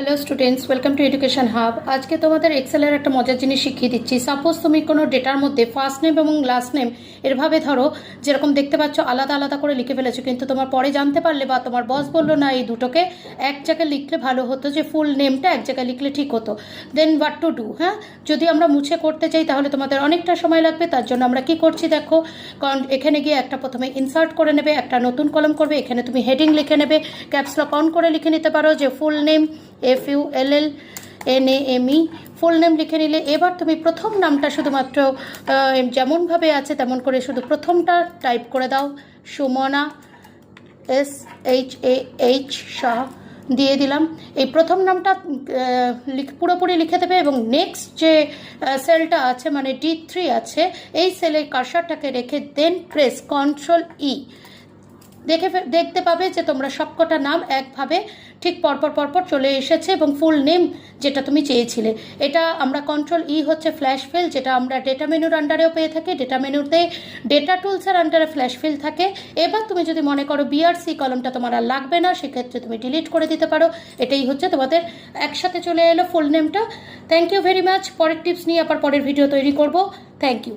Hello students, welcome to education hub. আজকে তোমাদের এক্সেলের একটা মজার জিনিস শিখিয়ে দিচ্ছি। সাপোজ তুমি কোনো ডেটার মধ্যে ফার্স্ট নেম এবং লাস্ট নেম এরভাবে ধরো, যেরকম দেখতে পাচ্ছ আলাদা আলাদা করে লিখে ফেলেছো, কিন্তু তোমার পরে জানতে পারলে বা তোমার বস বললো না এই দুটোকে এক জায়গায় লিখলে ভালো হতো, যে ফুল নেমটা এক জায়গায় লিখলে ঠিক হতো। দেন হোয়াট টু ডু? হ্যাঁ, যদি আমরা মুছে করতে চাই তাহলে তোমাদের অনেকটা সময় লাগবে। তার জন্য আমরা কি করছি দেখো, কারণ এখানে গিয়ে একটা প্রথমে ইনসার্ট করে নেবে, একটা নতুন কলম করবে, এখানে তুমি হেডিং লিখে নেবে, ক্যাপস লক অন করে লিখে নিতে পারো যে full name FULLNAME, full name লিখে নিলে এবার তুমি প্রথম নামটা শুধুমাত্র যেমনভাবে আছে তেমন করে শুধু প্রথমটা টাইপ করে দাও, সুমনা SHAH শাহ দিয়ে দিলাম। এই প্রথম নামটা পুরোপুরি লিখে দেবে এবং নেক্সট যে সেলটা আছে মানে D3 আছে, এই সেলের কার্সারটাকে রেখে দেন প্রেস Ctrl E। দেখতে পাবে যে তোমরা সবকটা নাম একভাবে ঠিক পরপর চলে এসেছে এবং ফুল নেম যেটা তুমি চেয়েছিলে। এটা আমরা Ctrl E হচ্ছে ফ্ল্যাশ ফিল, যেটা আমরা ডেটা মেনুর আন্ডারেও পেয়ে থাকি। ডেটা মেনুতে ডেটা টুলসের আন্ডারে ফ্ল্যাশ ফিল থাকে। এবার তুমি যদি মনে করো BRC কলমটা তোমার আর লাগবে না, সেক্ষেত্রে তুমি ডিলিট করে দিতে পারো। এটাই হচ্ছে তোমাদের একসাথে চলে এলো ফুল নেমটা। Thank you very much. পরের টিপস নিয়ে আবার পরের ভিডিও তৈরি করব। Thank you.